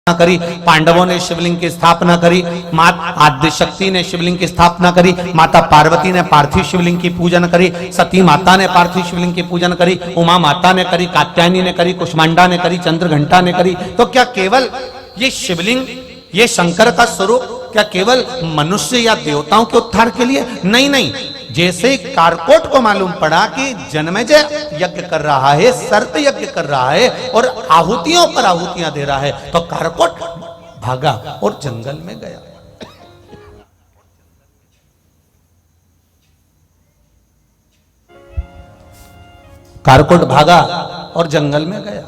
करी, पांडवों ने शिवलिंग की स्थापना करी, माता आदिशक्ति ने शिवलिंग की स्थापना करी, माता पार्वती ने पार्थिव शिवलिंग की पूजन करी, सती माता ने पार्थिव शिवलिंग की पूजन करी, उमा माता ने करी, कात्यायनी ने करी, कुष्मांडा ने करी, चंद्रघंटा ने करी। तो क्या केवल ये शिवलिंग, ये शंकर का स्वरूप क्या केवल मनुष्य या देवताओं के उद्धार के लिए? नहीं नहीं, जैसे कारकोट को मालूम पड़ा कि जन्मेजय यज्ञ कर रहा है, सर्प यज्ञ कर रहा है और आहुतियों पर आहुतियां दे रहा है, तो कारकोट भागा और जंगल में गया। कारकोट भागा और जंगल में गया।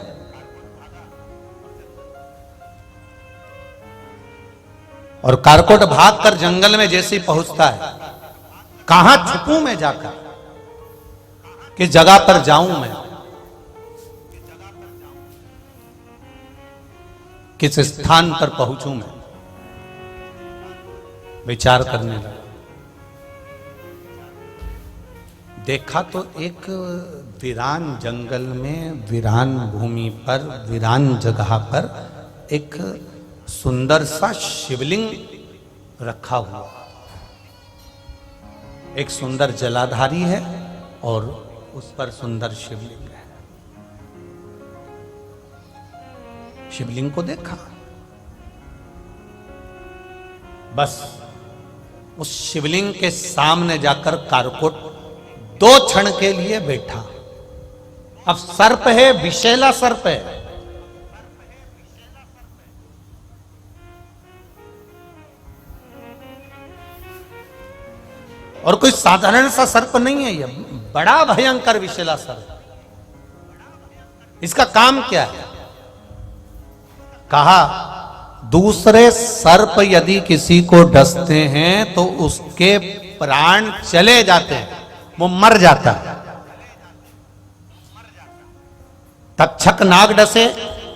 और कारकोट भागकर जंगल में जैसे ही पहुंचता है, कहां छुपूं मैं जाकर, किस जगह पर जाऊं मैं, किस स्थान पर पहुंचूं मैं, विचार करने लगा। देखा तो एक वीरान जंगल में, वीरान भूमि पर, वीरान जगह पर एक सुंदर सा शिवलिंग रखा हुआ। एक सुंदर जलाधारी है और उस पर सुंदर शिवलिंग है। शिवलिंग को देखा, बस उस शिवलिंग के सामने जाकर कारकोट 2 क्षण के लिए बैठा। अब सर्प है, विषैला सर्प है, और कोई साधारण सा सर्प नहीं है, यह बड़ा भयंकर विषैला सर्प। इसका काम क्या है? कहा, दूसरे सर्प यदि किसी को डसते हैं तो उसके प्राण चले जाते हैं, वो मर जाता है। तक्षक नाग डसे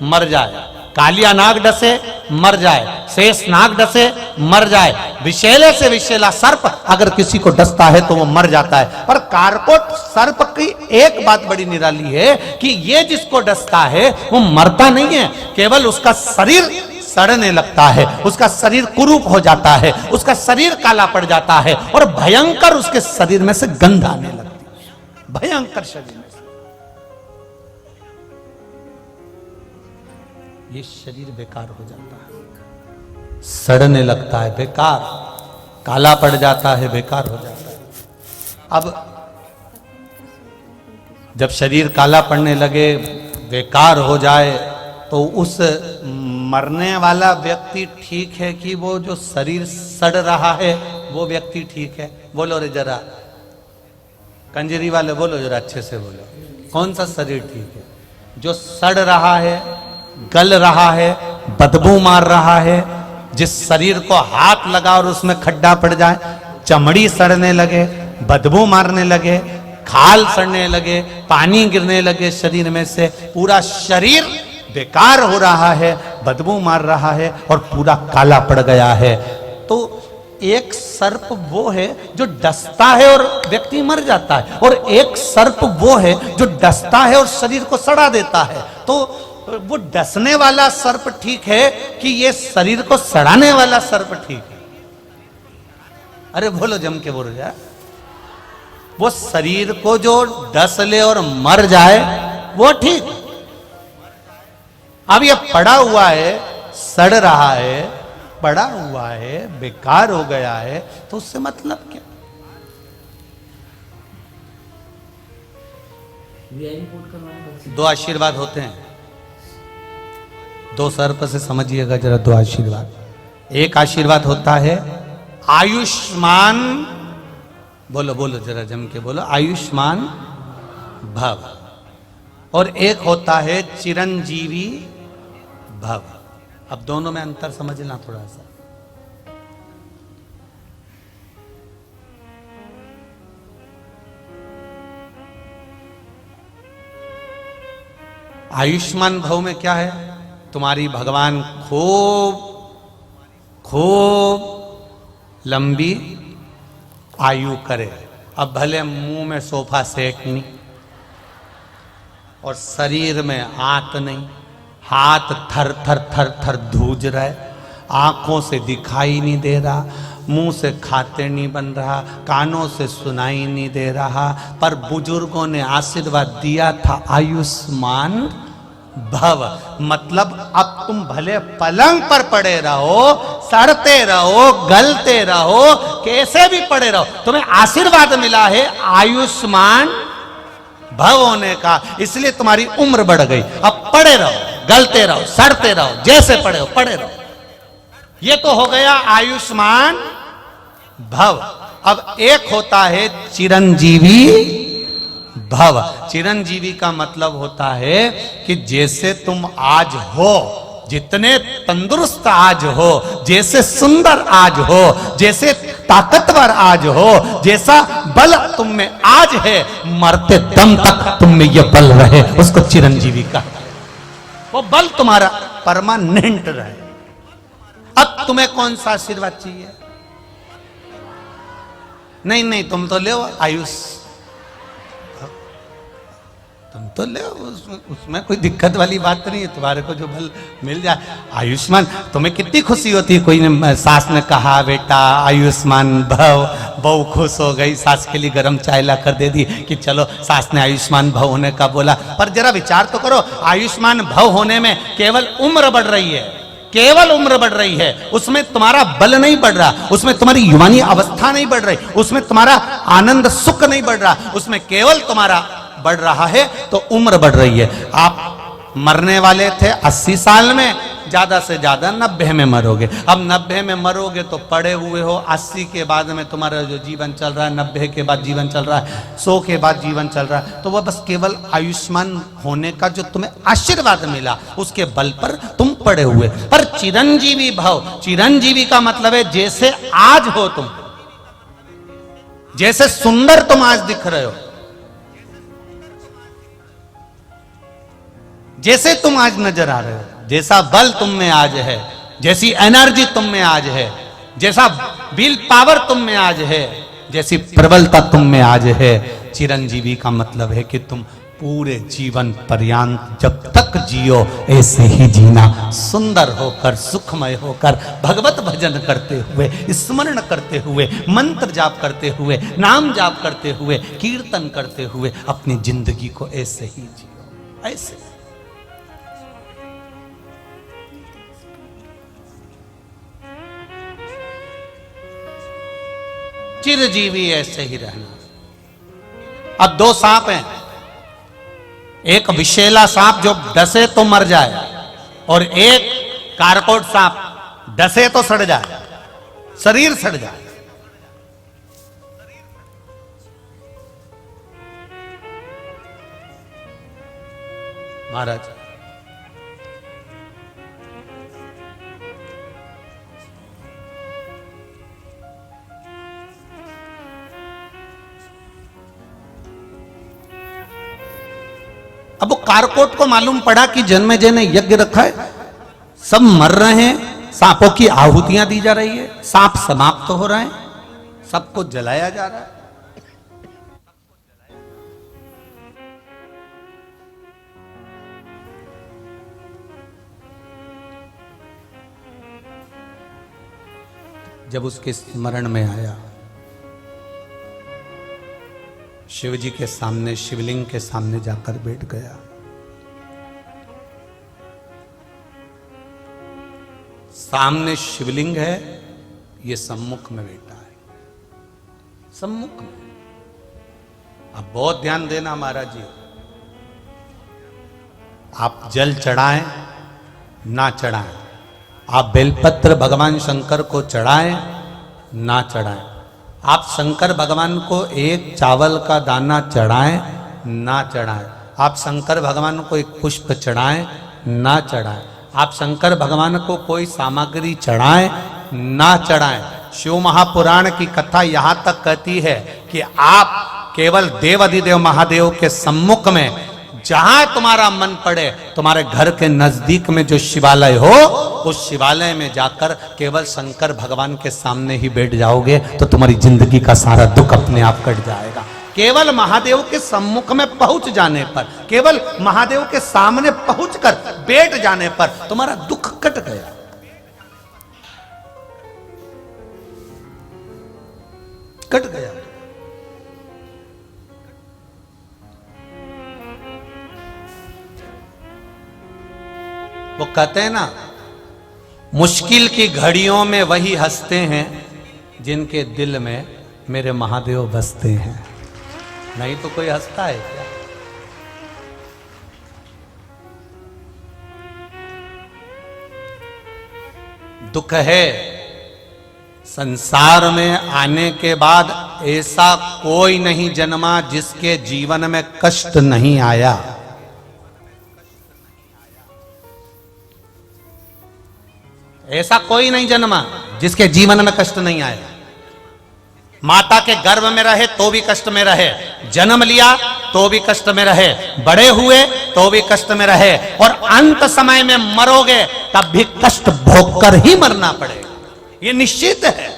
मर जाए, कालिया नाग डसे मर जाए, शेष नाग डसे मर जाए, विषैले से विषैला सर्प अगर किसी को डसता है तो वो मर जाता है। पर कारकोट सर्प की एक बात बड़ी निराली है कि ये जिसको डसता है वो मरता नहीं है, केवल उसका शरीर सड़ने लगता है, उसका शरीर कुरूप हो जाता है, उसका शरीर काला पड़ जाता है और भयंकर उसके शरीर में से गंध आने लगती है, भयंकर शरीर में से। ये शरीर बेकार हो जाता है, सड़ने लगता है, बेकार, काला पड़ जाता है, बेकार हो जाता है। अब जब शरीर काला पड़ने लगे, बेकार हो जाए, तो उस मरने वाला व्यक्ति ठीक है कि वो जो शरीर सड़ रहा है वो व्यक्ति ठीक है? बोलो रे जरा, कंजरी वाले बोलो जरा, अच्छे से बोलो, कौन सा शरीर ठीक है? जो सड़ रहा है, गल रहा है, बदबू मार रहा है, जिस शरीर को हाथ लगा और उसमें खड्डा पड़ जाए, चमड़ी सड़ने लगे, बदबू मारने लगे, खाल सड़ने लगे, पानी गिरने लगे शरीर में से, पूरा शरीर बेकार हो रहा है, बदबू मार रहा है और पूरा काला पड़ गया है, तो एक सर्प वो है जो डसता है और व्यक्ति मर जाता है, और एक सर्प वो है जो डसता है और शरीर को सड़ा देता है। तो वो डसने वाला सर्प ठीक है कि ये शरीर को सड़ाने वाला सर्प ठीक है? अरे बोलो, जम के बोल जाए। वो शरीर को जो डस ले और मर जाए वो ठीक। अब ये पड़ा हुआ है, सड़ रहा है, पड़ा हुआ है, बेकार हो गया है, तो उससे मतलब क्या? दो आशीर्वाद होते हैं, 2 सर्प से समझिएगा जरा, 2 आशीर्वाद। एक आशीर्वाद होता है आयुष्मान, बोलो बोलो जरा जम के बोलो, आयुष्मान भव, और एक होता है चिरंजीवी भव। अब दोनों में अंतर समझना थोड़ा सा। आयुष्मान भव में क्या है? तुम्हारी भगवान खूब खूब लंबी आयु करे। अब भले मुंह में सोफा सेट नहीं, और शरीर में आंत नहीं, हाथ थर थर थर थर धूज रहे, आंखों से दिखाई नहीं दे रहा, मुंह से खाते नहीं बन रहा, कानों से सुनाई नहीं दे रहा, पर बुजुर्गों ने आशीर्वाद दिया था आयुष्मान भव। मतलब अब तुम भले पलंग पर पड़े रहो, सड़ते रहो, गलते रहो, कैसे भी पड़े रहो, तुम्हें आशीर्वाद मिला है आयुष्मान भव होने का, इसलिए तुम्हारी उम्र बढ़ गई। अब पड़े रहो, गलते रहो, सड़ते रहो, जैसे पड़े हो पड़े रहो। ये तो हो गया आयुष्मान भव। अब एक होता है चिरंजीवी भव। चिरंजीवी का मतलब होता है कि जैसे तुम आज हो, जितने तंदुरुस्त आज हो, जैसे सुंदर आज हो, जैसे ताकतवर आज हो, जैसा बल तुम में आज है, मरते दम तक तुम में यह बल रहे, उसको चिरंजीवी का, वो बल तुम्हारा परमानेंट रहे। अब तुम्हें कौन सा आशीर्वाद चाहिए? नहीं नहीं, तुम तो ले आयुष, तुम तो ले, उसमें कोई दिक्कत वाली बात नहीं है, तुम्हारे को जो बल मिल जाए। आयुष्मान, तुम्हें कितनी खुशी होती है, कोई ने, सास ने कहा बेटा आयुष्मान भव, बहू खुश हो गई, सास के लिए गर्म चाय ला कर दे दी कि चलो सास ने आयुष्मान भव होने का बोला। पर जरा विचार तो करो, आयुष्मान भव होने में केवल उम्र बढ़ रही है, केवल उम्र बढ़ रही है, उसमें तुम्हारा बल नहीं बढ़ रहा, उसमें तुम्हारी युवानी अवस्था नहीं बढ़ रही, उसमें तुम्हारा आनंद सुख नहीं बढ़ रहा, उसमें केवल तुम्हारा बढ़ रहा है तो उम्र बढ़ रही है। आप मरने वाले थे 80 साल में, ज्यादा से ज्यादा 90 में मरोगे। अब 90 में मरोगे तो पड़े हुए हो, 80 के बाद में तुम्हारा जो जीवन चल रहा है, 90 के बाद जीवन चल रहा है, 100 के बाद जीवन चल रहा है, तो वह बस केवल आयुष्मान होने का जो तुम्हें आशीर्वाद मिला, उसके बल पर तुम पड़े हुए। पर चिरंजीवी भव, चिरंजीवी का मतलब है जैसे आज हो तुम, जैसे सुंदर तुम आज दिख रहे हो, जैसे तुम आज नजर आ रहे हो, जैसा बल तुम में आज है, जैसी एनर्जी तुम में आज है, जैसा विल पावर तुम में आज है, जैसी प्रबलता तुम में आज है। चिरंजीवी का मतलब है कि तुम पूरे जीवन पर्यंत जब तक जियो ऐसे ही जीना, सुंदर होकर, सुखमय होकर, भगवत भजन करते हुए, स्मरण करते हुए, मंत्र जाप करते हुए, नाम जाप करते हुए, कीर्तन करते हुए अपनी जिंदगी को ऐसे ही जियो, ऐसे। चिरजीवी ऐसे ही रहना। अब 2 सांप हैं, एक विषैला सांप जो डसे तो मर जाए, और एक कारकोट सांप डसे तो सड़ जाए, शरीर सड़ जाए। महाराज अब वो कारकोट को मालूम पड़ा कि जन्मेजय ने यज्ञ रखा है, सब मर रहे हैं, सांपों की आहुतियां दी जा रही है, सांप समाप्त हो रहे हैं, सबको जलाया जा रहा है। जब उसके स्मरण में आया, शिव जी के सामने, शिवलिंग के सामने जाकर बैठ गया। सामने शिवलिंग है, ये सम्मुख में बैठा है, सम्मुख में। अब बहुत ध्यान देना महाराज जी, आप जल चढ़ाएं ना चढ़ाएं, आप बेलपत्र भगवान शंकर को चढ़ाएं ना चढ़ाएं, आप शंकर भगवान को एक चावल का दाना चढ़ाएं ना चढ़ाएं, आप शंकर भगवान को एक पुष्प चढ़ाएं ना चढ़ाएं, आप शंकर भगवान को कोई सामग्री चढ़ाएं ना चढ़ाएं। शिव महापुराण की कथा यहां तक कहती है कि आप केवल देव अधिदेव महादेव के सम्मुख में, जहां तुम्हारा मन पड़े, तुम्हारे घर के नजदीक में जो शिवालय हो, उस शिवालय में जाकर केवल शंकर भगवान के सामने ही बैठ जाओगे तो तुम्हारी जिंदगी का सारा दुख अपने आप कट जाएगा। केवल महादेव के सम्मुख में पहुंच जाने पर, केवल महादेव के सामने पहुंचकर बैठ जाने पर तुम्हारा दुख कट गया। कट गया। वो कहते हैं ना, मुश्किल की घड़ियों में वही हंसते हैं जिनके दिल में मेरे महादेव बसते हैं। नहीं तो कोई हंसता है क्या? दुख है संसार में आने के बाद ऐसा कोई नहीं जन्मा जिसके जीवन में कष्ट नहीं आया। ऐसा कोई नहीं जन्मा जिसके जीवन में कष्ट नहीं आया। माता के गर्भ में रहे तो भी कष्ट में रहे, जन्म लिया तो भी कष्ट में रहे, बड़े हुए तो भी कष्ट में रहे, और अंत समय में मरोगे तब भी कष्ट भोगकर ही मरना पड़ेगा। ये निश्चित है।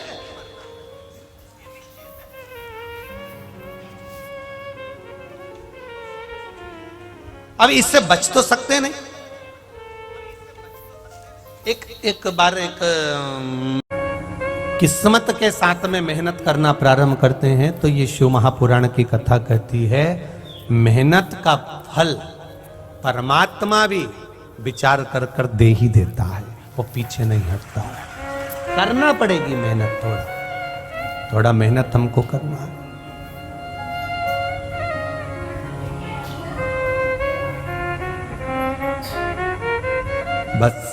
अब इससे बच तो सकते नहीं। एक बार किस्मत के साथ में मेहनत करना प्रारंभ करते हैं तो ये शिव महापुराण की कथा कहती है, मेहनत का फल परमात्मा भी विचार कर कर दे ही देता है, वो पीछे नहीं हटता है। करना पड़ेगी मेहनत, थोड़ा थोड़ा मेहनत हमको करना है। बस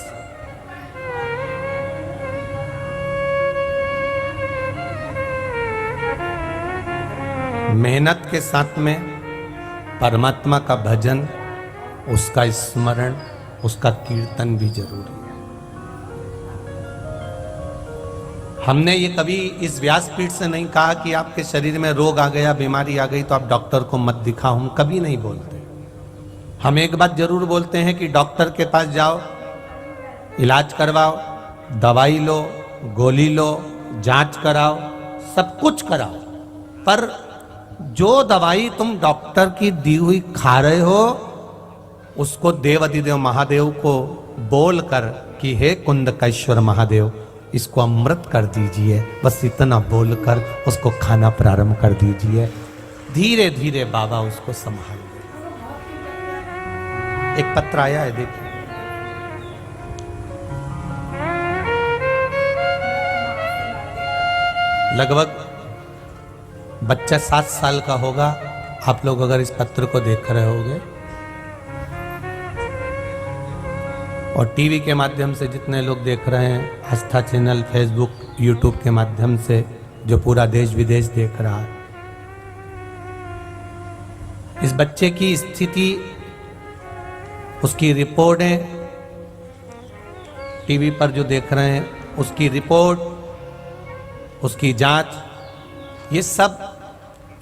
मेहनत के साथ में परमात्मा का भजन, उसका स्मरण, उसका कीर्तन भी जरूरी है। हमने ये कभी इस व्यासपीठ से नहीं कहा कि आपके शरीर में रोग आ गया, बीमारी आ गई तो आप डॉक्टर को मत दिखाओ, हम कभी नहीं बोलते। हम एक बात जरूर बोलते हैं कि डॉक्टर के पास जाओ, इलाज करवाओ, दवाई लो, गोली लो, जांच कराओ, सब कुछ कराओ, पर जो दवाई तुम डॉक्टर की दी हुई खा रहे हो उसको देव अधिदेव महादेव को बोलकर कि हे कुंदकेश्वर महादेव, इसको अमृत कर दीजिए, बस इतना बोलकर उसको खाना प्रारंभ कर दीजिए। धीरे धीरे बाबा उसको संभाल लेंगे। एक पत्र आया है, देखिए। लगभग बच्चा 7 साल का होगा। आप लोग अगर इस पत्र को देख रहे होंगे और टीवी के माध्यम से जितने लोग देख रहे हैं, आस्था चैनल, फेसबुक, यूट्यूब के माध्यम से जो पूरा देश विदेश देख रहा है, इस बच्चे की स्थिति, उसकी रिपोर्टें टीवी पर जो देख रहे हैं, उसकी रिपोर्ट, उसकी जांच, ये सब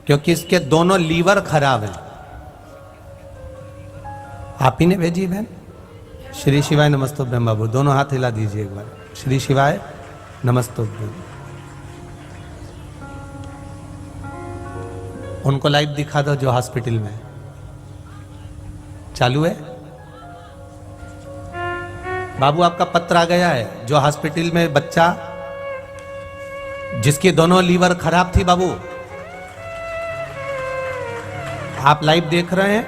क्योंकि इसके दोनों लीवर खराब हैं। आप ही ने भेजी बहन? श्री शिवाय नमस्तुभ्यम बाबू, दोनों हाथ हिला दीजिए एक बार। श्री शिवाय नमस्तुभ्यम। उनको लाइव दिखा दो जो हॉस्पिटल में चालू है। बाबू आपका पत्र आ गया है, जो हॉस्पिटल में बच्चा जिसकी दोनों लीवर खराब थी। बाबू आप लाइव देख रहे हैं,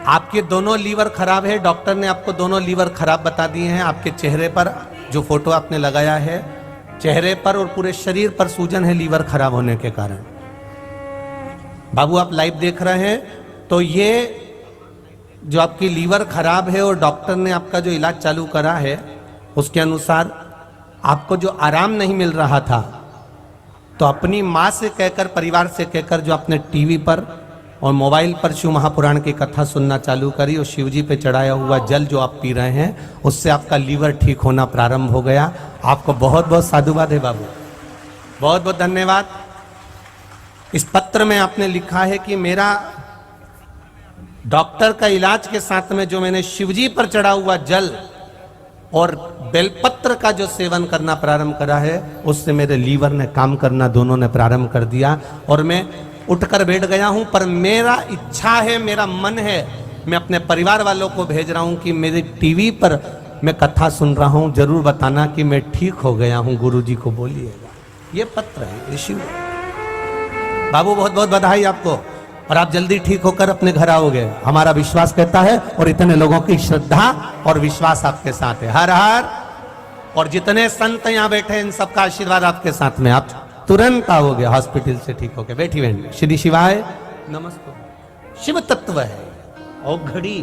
आपके दोनों लीवर खराब है। डॉक्टर ने आपको दोनों लीवर खराब बता दिए हैं। आपके चेहरे पर जो फोटो आपने लगाया है, चेहरे पर और पूरे शरीर पर सूजन है लीवर खराब होने के कारण। बाबू आप लाइव देख रहे हैं, तो ये जो आपकी लीवर खराब है और डॉक्टर ने आपका जो इलाज चालू करा है, उसके अनुसार आपको जो आराम नहीं मिल रहा था, तो अपनी माँ से कहकर, परिवार से कहकर, जो आपने टीवी पर और मोबाइल पर शिव महापुराण की कथा सुनना चालू करी और शिव जी पे चढ़ाया हुआ जल जो आप पी रहे हैं, उससे आपका लीवर ठीक होना प्रारंभ हो गया। आपको बहुत बहुत साधुवाद है बाबू, बहुत बहुत धन्यवाद। इस पत्र में आपने लिखा है कि मेरा डॉक्टर का इलाज के साथ में जो मैंने शिवजी पर चढ़ा हुआ जल और बेलपत्र का जो सेवन करना प्रारंभ करा है, उससे मेरे लीवर ने काम करना दोनों ने प्रारंभ कर दिया और मैं उठकर बैठ गया हूं। पर मेरा इच्छा है, मेरा मन है, मैं अपने परिवार वालों को भेज रहा हूं कि मेरी टीवी पर मैं कथा सुन रहा हूं, जरूर बताना कि मैं ठीक हो गया हूं, गुरुजी को बोलिएगा। ये पत्र है ऋषि बाबू, बहुत बहुत बधाई आपको, और आप जल्दी ठीक होकर अपने घर आओगे, हमारा विश्वास कहता है, और इतने लोगों की श्रद्धा और विश्वास आपके साथ है। हर हर। और जितने संत यहाँ बैठे हैं, इन सबका आशीर्वाद आपके साथ में, आप तुरंत आओगे हॉस्पिटल से ठीक होके। बैठी बहन, श्री शिवाय नमस्ते। शिव तत्व है और घड़ी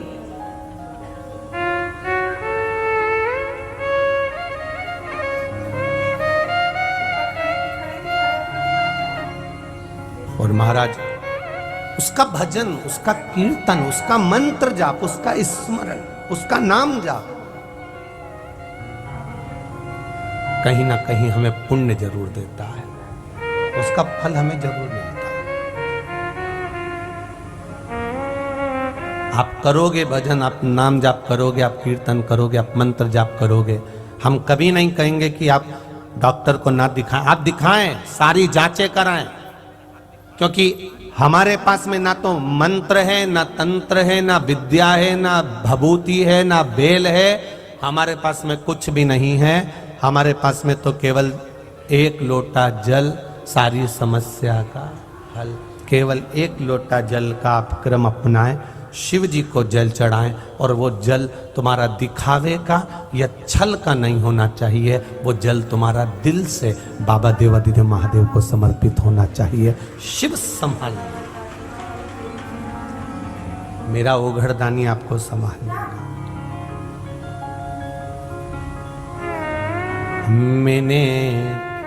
और महाराज उसका भजन, उसका कीर्तन, उसका मंत्र जाप, उसका स्मरण, उसका नाम जाप कहीं ना कहीं हमें पुण्य जरूर देता है, उसका फल हमें जरूर मिलता है। आप करोगे भजन, आप नाम जाप करोगे, आप कीर्तन करोगे, आप मंत्र जाप करोगे, हम कभी नहीं कहेंगे कि आप डॉक्टर को ना दिखाएं। आप दिखाएं, सारी जांचें कराएं, क्योंकि हमारे पास में ना तो मंत्र है, ना तंत्र है, ना विद्या है, ना भभूति है, ना बेल है, हमारे पास में कुछ भी नहीं है। हमारे पास में तो केवल एक लोटा जल सारी समस्या का हल। केवल एक लोटा जल का आप क्रम अपनाएं, शिव जी को जल चढ़ाएं, और वो जल तुम्हारा दिखावे का या छल का नहीं होना चाहिए, वो जल तुम्हारा दिल से बाबा देवादिदेव महादेव को समर्पित होना चाहिए। शिव संभाल, मेरा ओघड़दानी आपको संभालेगा। मैंने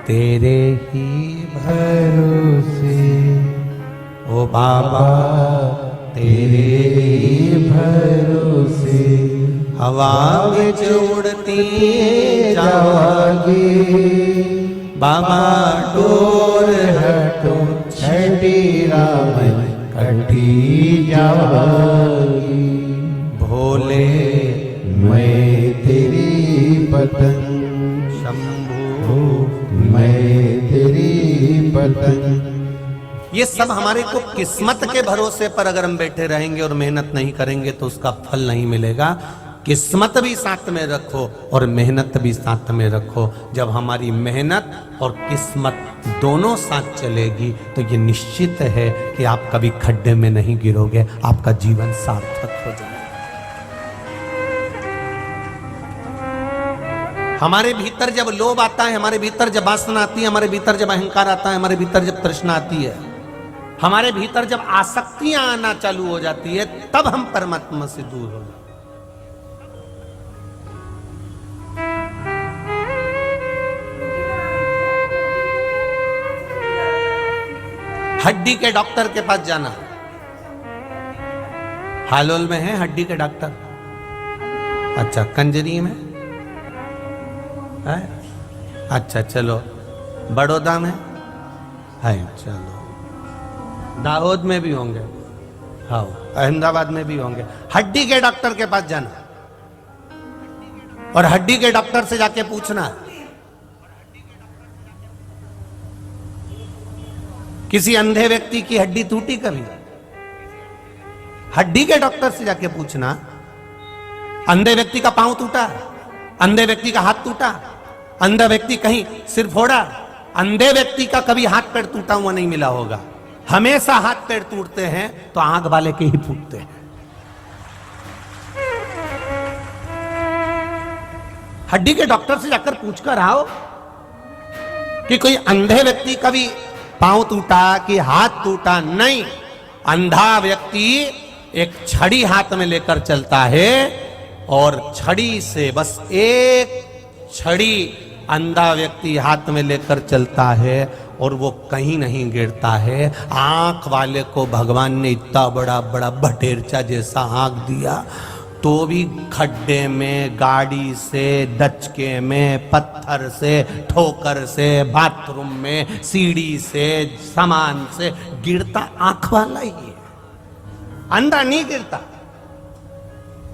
तेरे ही भरोसे, ओ बाबा तेरे ही भरोसे, हवा विच उड़ती जावागी, बाबा डोर हटो छठी राम कटी जावागी। भोले मैं तेरी पतंग, शंभू मैं तेरी पतंग। ये सब हमारे को किस्मत के भरोसे पर अगर हम बैठे रहेंगे और मेहनत नहीं करेंगे तो उसका फल नहीं मिलेगा। किस्मत भी साथ में रखो और मेहनत भी साथ में रखो। जब हमारी मेहनत और किस्मत दोनों साथ चलेगी तो ये निश्चित है कि आप कभी खड्डे में नहीं गिरोगे, आपका जीवन सार्थक हो जाएगा। हमारे भीतर जब लोभ आता है, हमारे भीतर जब वासना आती है, हमारे भीतर जब अहंकार आता है, हमारे भीतर जब तृष्णा आती है, हमारे भीतर जब आसक्तियां आना चालू हो जाती है, तब हम परमात्मा से दूर हो जाते। हड्डी के डॉक्टर के पास जाना, हालोल में है हड्डी के डॉक्टर, अच्छा कंजरी में है, अच्छा चलो बड़ौदा में है, चलो दाहोद में भी होंगे, हाँ अहमदाबाद में भी होंगे। हड्डी के डॉक्टर के पास जाना और हड्डी के डॉक्टर से जाके पूछना, किसी अंधे व्यक्ति की हड्डी टूटी कभी? हड्डी के डॉक्टर से जाके पूछना, अंधे व्यक्ति का पांव टूटा, अंधे व्यक्ति का हाथ टूटा, अंधा व्यक्ति कहीं सिर फोड़ा, अंधे व्यक्ति का कभी हाथ पैर टूटा हुआ नहीं मिला होगा। हमेशा हाथ पैर टूटते हैं तो आंख वाले के ही फूटते हैं। हड्डी के डॉक्टर से जाकर पूछकर आओ कि कोई अंधे व्यक्ति का भी पांव टूटा कि हाथ टूटा? नहीं, अंधा व्यक्ति एक छड़ी हाथ में लेकर चलता है और छड़ी से, बस एक छड़ी अंधा व्यक्ति हाथ में लेकर चलता है और वो कहीं नहीं गिरता है। आंख वाले को भगवान ने इतना बड़ा बड़ा भटेरचा जैसा आंख दिया तो भी खड्डे में, गाड़ी से, दचके में, पत्थर से, ठोकर से, बाथरूम में, सीढ़ी से, सामान से गिरता आंख वाला ही है, अंधा नहीं गिरता।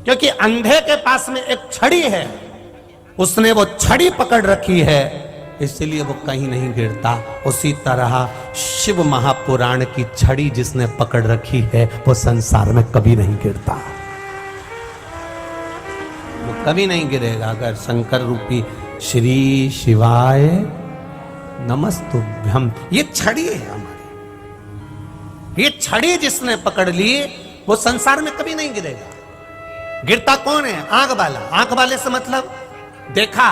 क्योंकि अंधे के पास में एक छड़ी है उसने वो छड़ी पकड़ रखी है, इसलिए वो कहीं नहीं गिरता। उसी तरह शिव महापुराण की छड़ी जिसने पकड़ रखी है वो संसार में कभी नहीं गिरता, वो कभी नहीं गिरेगा। अगर शंकर रूपी श्री शिवाय नमस्तुभ्यम, ये छड़ी है हमारी, ये छड़ी जिसने पकड़ ली वो संसार में कभी नहीं गिरेगा। गिरता कौन है? आंख वाला। आंख वाले से मतलब देखा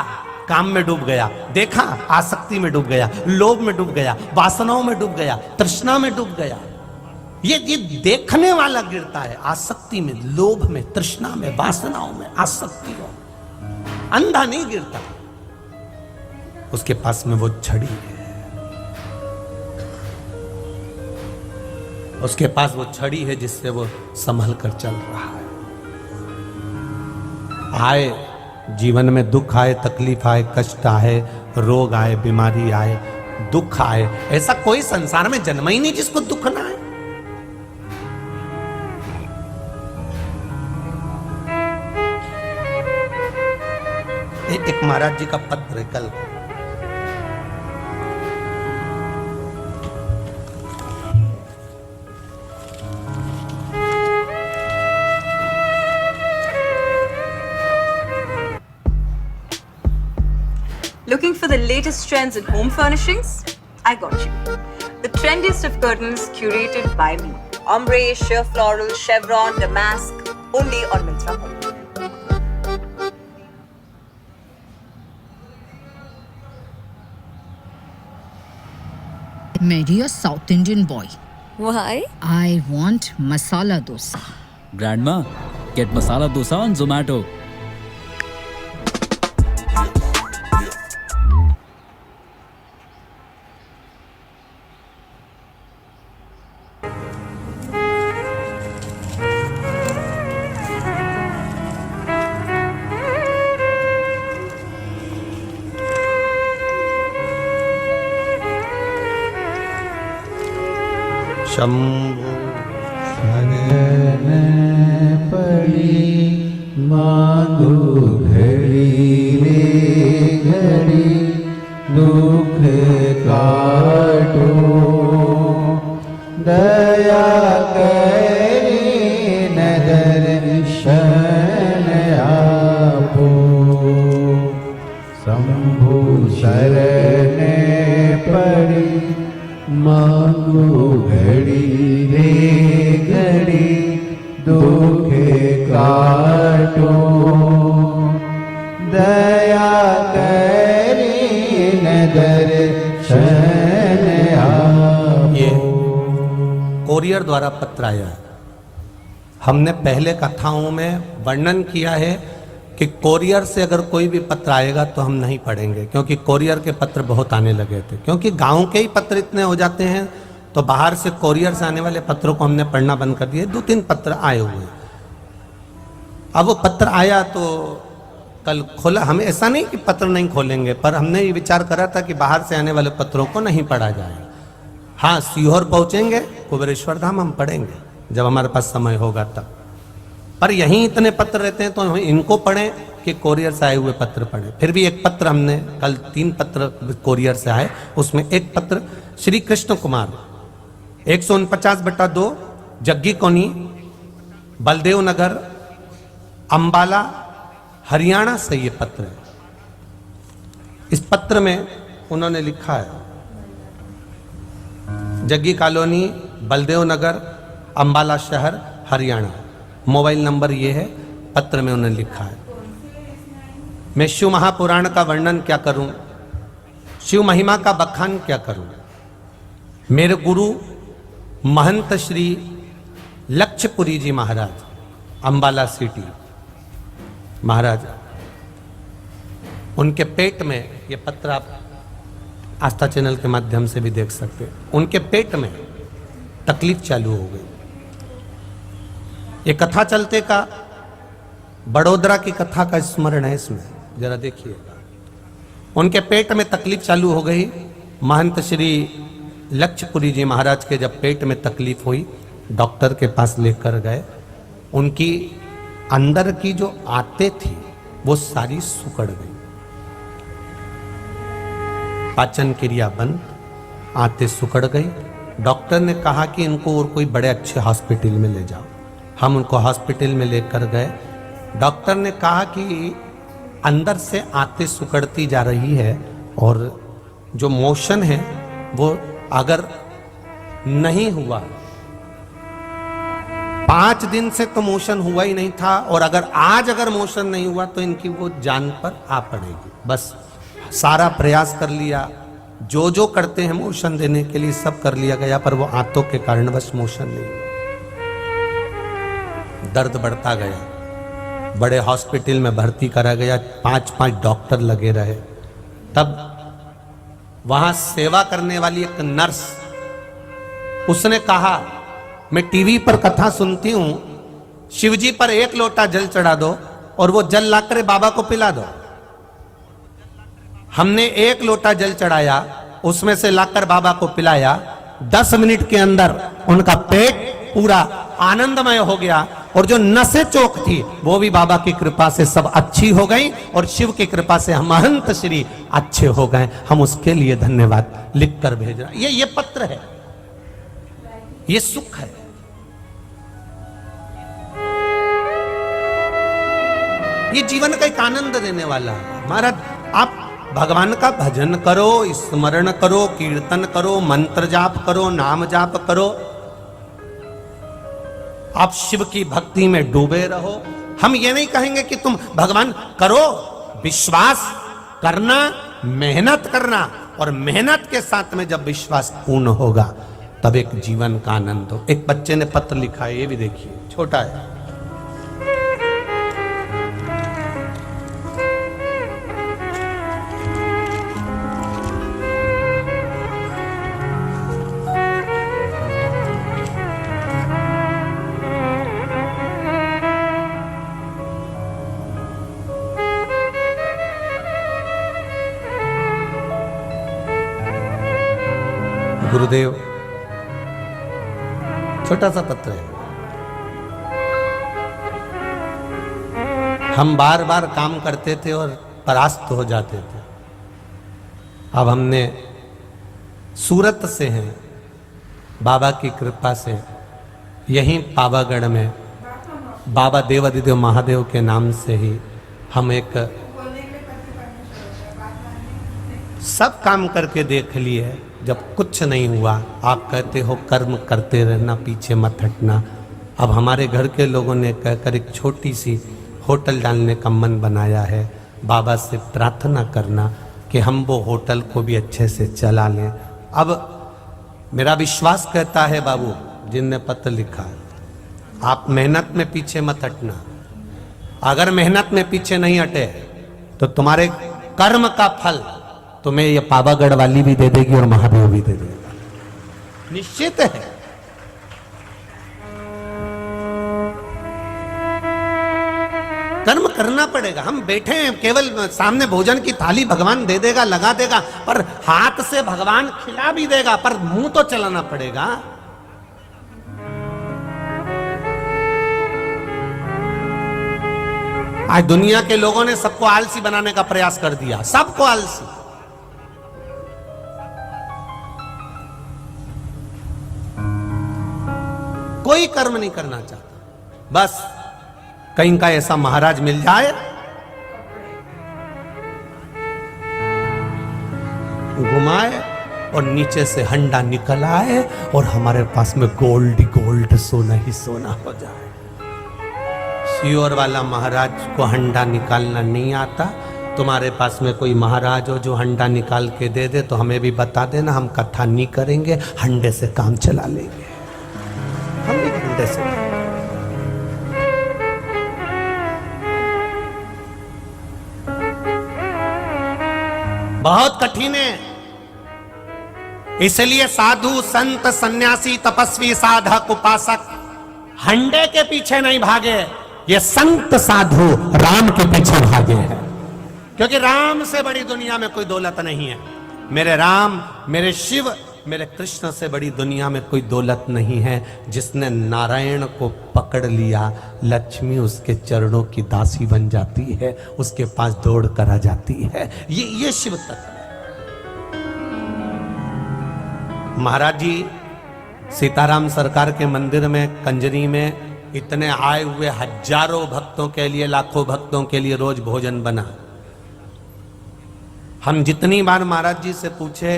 काम में डूब गया, देखा आसक्ति में डूब गया, लोभ में डूब गया, वासनाओं में डूब गया, तृष्णा में डूब गया। ये देखने वाला गिरता है आसक्ति में, लोभ में, तृष्णा में, वासनाओं में, आसक्तियों। अंधा नहीं गिरता, उसके पास में वो छड़ी है, उसके पास वो छड़ी है जिससे वो संभल कर चल रहा है। आए जीवन में दुख आए, तकलीफ आए, कष्ट आए, रोग आए, बीमारी आए, दुख आए, ऐसा कोई संसार में जन्मा ही नहीं जिसको दुख ना आए। एक महाराज जी का पत्र है कल, Looking for the latest trends in home furnishings? I got you. The trendiest of curtains curated by me. Ombre, sheer floral, chevron, damask, only on Myntra Home. Marry a South Indian boy. Why? I want masala dosa. Grandma, get masala dosa on Zomato. Shambhu शरण पड़ी मांगो घड़ी रे घड़ी, दुख काटो दया करी नजर शन आपो। शंभु शरण पड़ी मांगो घड़ी रे घड़ी, दुख काटो दया करी नजर शन आपो। ये कोरियर द्वारा पत्र आया है। हमने पहले कथाओं में वर्णन किया है कि कोरियर से अगर कोई भी पत्र आएगा तो हम नहीं पढ़ेंगे, क्योंकि कोरियर के पत्र बहुत आने लगे थे, क्योंकि गांव के ही पत्र इतने हो जाते हैं, तो बाहर से कोरियर से आने वाले पत्रों को हमने पढ़ना बंद कर दिया। 2-3 पत्र आए हुए हैं। अब वो पत्र आया तो कल खोला। हम ऐसा नहीं कि पत्र नहीं खोलेंगे, पर हमने ये विचार करा था कि बाहर से आने वाले पत्रों को नहीं पढ़ा जाए। हाँ, सीहोर पहुंचेंगे, कुबेरेश्वर धाम हम पढ़ेंगे जब हमारे पास समय होगा तब, पर यहीं इतने पत्र रहते हैं तो हम इनको पढ़ें कि कोरियर से आए हुए पत्र पढ़ें। फिर भी एक पत्र हमने कल 3 पत्र कोरियर से आए, उसमें एक पत्र श्री कृष्ण कुमार 149/2 जग्गी कोनी, बलदेव नगर, अंबाला, हरियाणा से ये पत्र है। इस पत्र में उन्होंने लिखा है, जग्गी कॉलोनी, बलदेव नगर, अंबाला शहर, हरियाणा। मोबाइल नंबर ये है। पत्र में उन्होंने लिखा है, मैं शिव महापुराण का वर्णन क्या करूं, शिव महिमा का बखान क्या करूं। मेरे गुरु महंत श्री लक्ष्यपुरी जी महाराज, अंबाला सिटी महाराज, उनके पेट में, ये पत्र आप आस्था चैनल के माध्यम से भी देख सकते हैं, उनके पेट में तकलीफ चालू हो गई। ये कथा चलते का बड़ोदरा की कथा का स्मरण है इसमें, जरा देखिएगा। उनके पेट में तकलीफ चालू हो गई। महंत श्री लक्ष्यपुरी जी महाराज के जब पेट में तकलीफ हुई, डॉक्टर के पास लेकर गए। उनकी अंदर की जो आंतें थी वो सारी सिकुड़ गई। पाचन क्रिया बंद, आंतें सिकुड़ गई। डॉक्टर ने कहा कि इनको और कोई बड़े अच्छे हॉस्पिटल में ले जाओ। हम उनको हॉस्पिटल में लेकर गए। डॉक्टर ने कहा कि अंदर से आंतें सिकुड़ती जा रही है और जो मोशन है वो अगर नहीं हुआ, 5 दिन से तो मोशन हुआ ही नहीं था, और अगर मोशन नहीं हुआ तो इनकी वो जान पर आ पड़ेगी। बस सारा प्रयास कर लिया, जो करते हैं मोशन देने के लिए सब कर लिया गया, पर वो आंतों के कारण बस मोशन नहीं हुआ। दर्द बढ़ता गया, बड़े हॉस्पिटल में भर्ती करा गया, 5 डॉक्टर लगे रहे। तब वहां सेवा करने वाली एक नर्स, उसने कहा मैं टीवी पर कथा सुनती हूं, शिवजी पर 1 लोटा जल चढ़ा दो और वो जल लाकर बाबा को पिला दो। हमने 1 लोटा जल चढ़ाया, उसमें से लाकर बाबा को पिलाया। 10 मिनट के अंदर उनका पेट पूरा आनंदमय हो गया और जो नसें चौक थी वो भी बाबा की कृपा से सब अच्छी हो गई और शिव की कृपा से हम महंत श्री अच्छे हो गए। हम उसके लिए धन्यवाद लिखकर भेज रहे हैं। ये पत्र है, ये सुख है। ये जीवन का एक आनंद देने वाला है। महाराज, आप भगवान का भजन करो, स्मरण करो, कीर्तन करो, मंत्र जाप करो, नाम जाप करो, आप शिव की भक्ति में डूबे रहो। हम ये नहीं कहेंगे कि तुम भगवान करो, विश्वास करना, मेहनत करना, और मेहनत के साथ में जब विश्वास पूर्ण होगा तब एक जीवन का आनंद हो। एक बच्चे ने पत्र लिखा है, ये भी देखिए, छोटा है। गुरुदेव, छोटा सा पत्र है। हम बार बार काम करते थे और परास्त हो जाते थे। अब हमने सूरत से हैं, बाबा की कृपा से यहीं पावागढ़ में बाबा देवाधिदेव महादेव के नाम से ही हम एक सब काम करके देख लिए। जब कुछ नहीं हुआ, आप कहते हो कर्म करते रहना, पीछे मत हटना। अब हमारे घर के लोगों ने कहकर एक छोटी सी होटल डालने का मन बनाया है। बाबा से प्रार्थना करना कि हम वो होटल को भी अच्छे से चला लें। अब मेरा विश्वास कहता है बाबू जिनने पत्र लिखा, आप मेहनत में पीछे मत हटना। अगर मेहनत में पीछे नहीं हटे तो तुम्हारे कर्म का फल तुम्हें ये पावागढ़ वाली भी दे देगी और महादेव भी दे देगा, निश्चित है। कर्म करना पड़ेगा। हम बैठे हैं, केवल सामने भोजन की थाली भगवान दे देगा, लगा देगा, पर हाथ से भगवान खिला भी देगा, पर मुंह तो चलाना पड़ेगा। आज दुनिया के लोगों ने सबको आलसी बनाने का प्रयास कर दिया, सबको आलसी। कोई कर्म नहीं करना चाहता, बस कहीं का ऐसा महाराज मिल जाए, घुमाए और नीचे से हंडा निकल आए और हमारे पास में गोल्ड गोल्ड, सोना ही सोना हो जाए। श्योर वाला महाराज को हंडा निकालना नहीं आता। तुम्हारे पास में कोई महाराज हो जो हंडा निकाल के दे दे तो हमें भी बता देना, हम कथा नहीं करेंगे, हंडे से काम चला लेंगे। हम भी हंडे से। बहुत कठिन है, इसलिए साधु संत सन्यासी तपस्वी साधक उपासक हंडे के पीछे नहीं भागे, ये संत साधु राम के पीछे भागे हैं। क्योंकि राम से बड़ी दुनिया में कोई दौलत नहीं है। मेरे राम, मेरे शिव, मेरे कृष्ण से बड़ी दुनिया में कोई दौलत नहीं है। जिसने नारायण को पकड़ लिया, लक्ष्मी उसके चरणों की दासी बन जाती है, उसके पास दौड़ कर आ जाती है। ये शिव तत्व है। महाराज जी सीताराम सरकार के मंदिर में कंजरी में इतने आए हुए हजारों भक्तों के लिए, लाखों भक्तों के लिए रोज भोजन बना। हम जितनी बार महाराज जी से पूछे,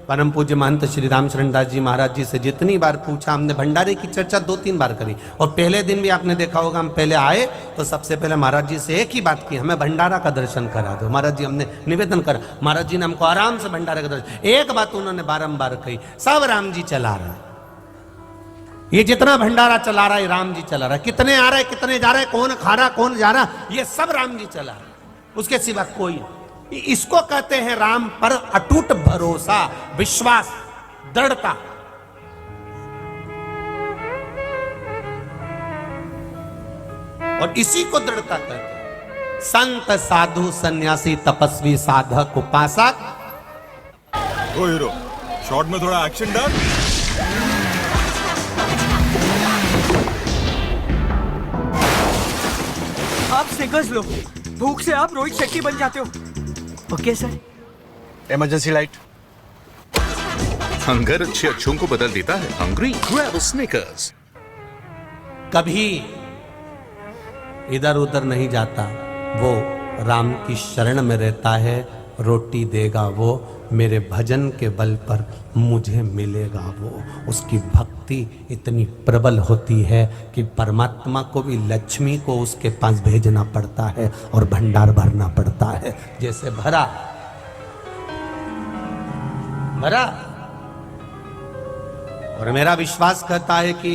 परम पूज्य महंत श्री राम शरण दास जी महाराज जी से जितनी बार पूछा, हमने भंडारे की चर्चा 2-3 बार करी। और पहले दिन भी आपने देखा होगा, हम पहले आए तो सबसे पहले महाराज जी से एक ही बात की, हमें भंडारा का दर्शन करा दो। महाराज जी हमने निवेदन करा, महाराज जी ने हमको आराम से भंडारे का दर्शन। एक बात उन्होंने बारंबार कही, सब राम जी चला रहा है, ये जितना भंडारा चला रहा है राम जी चला रहा है। कितने आ रहे कितने जा रहे, कौन खा रहा कौन जा रहा, ये सब राम जी चला रहा है, उसके सिवा कोई। इसको कहते हैं राम पर अटूट भरोसा, विश्वास, दृढ़ता। और इसी को दृढ़ता कहते हैं। संत साधु सन्यासी तपस्वी साधक उपासक। ओ हीरो, शॉर्ट में थोड़ा एक्शन डाल। आप स्निकर्स लो, भूख से आप रोहित शेट्टी बन जाते हो। Okay sir. Emergency light. Hunger अच्छे अच्छों को बदल देता है। Hungry grab Snickers. कभी इधर उधर नहीं जाता, वो राम की शरण में रहता है। रोटी देगा वो, मेरे भजन के बल पर मुझे मिलेगा वो। उसकी भक्ति इतनी प्रबल होती है कि परमात्मा को भी लक्ष्मी को उसके पास भेजना पड़ता है और भंडार भरना पड़ता है। जैसे भरा और मेरा विश्वास कहता है कि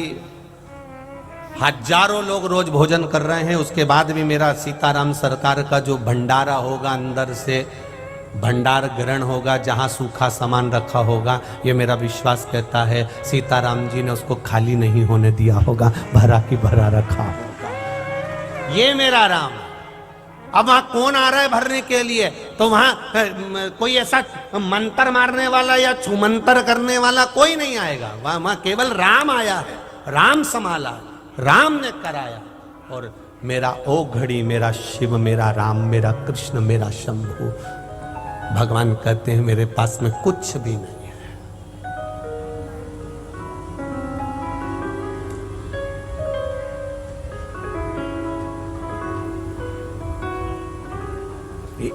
हजारों लोग रोज भोजन कर रहे हैं, उसके बाद भी मेरा सीताराम सरकार का जो भंडारा होगा, अंदर से भंडार ग्रहण होगा, जहां सूखा सामान रखा होगा, ये मेरा विश्वास कहता है सीताराम जी ने उसको खाली नहीं होने दिया होगा, भरा की भरा रखा होगा। ये मेरा राम। अब वहां कौन आ रहा है भरने के लिए, तो वहां कोई ऐसा मंत्र मारने वाला या छुमंतर करने वाला कोई नहीं आएगा। वहां केवल राम आया है, राम संभाला, राम ने कराया। और मेरा ओ घड़ी, मेरा शिव, मेरा राम, मेरा कृष्ण, मेरा शंभु। भगवान कहते हैं मेरे पास में कुछ भी नहीं है।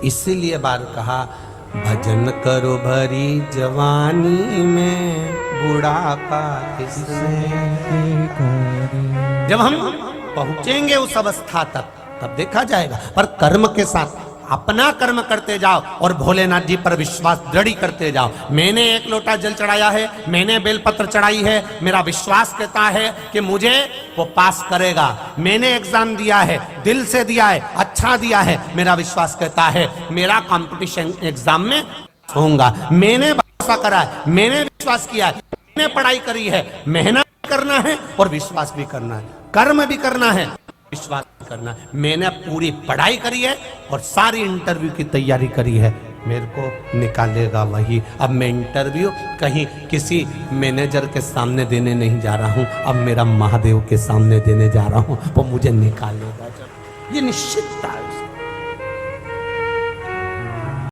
इसीलिए बार कहा, भजन करो भरी जवानी में, बुढ़ापा किसने। जब हम पहुंचेंगे उस अवस्था तक, तब देखा जाएगा। पर कर्म के साथ अपना कर्म करते जाओ और भोलेनाथ जी पर विश्वास दृढ़ करते जाओ। मैंने 1 लोटा जल चढ़ाया है, मैंने बेलपत्र चढ़ाई है, मेरा विश्वास कहता है कि मुझे वो पास करेगा। मैंने एग्जाम दिया है, दिल से दिया है, अच्छा दिया है, मेरा विश्वास कहता है मेरा कंपटीशन एग्जाम में होगा। मैंने भरोसा करा है, मैंने विश्वास किया है, मैंने पढ़ाई करी है, मेहनत करना है और विश्वास भी करना है, कर्म भी करना है, विश्वास करना। मैंने पूरी पढ़ाई करी है और सारी इंटरव्यू की तैयारी करी है, मेरे को निकालेगा वही। अब मैं इंटरव्यू कहीं किसी मैनेजर के सामने देने नहीं जा रहा हूं, अब मेरा महादेव के सामने देने जा रहा हूं, वो मुझे निकालेगा। ये निश्चितता है।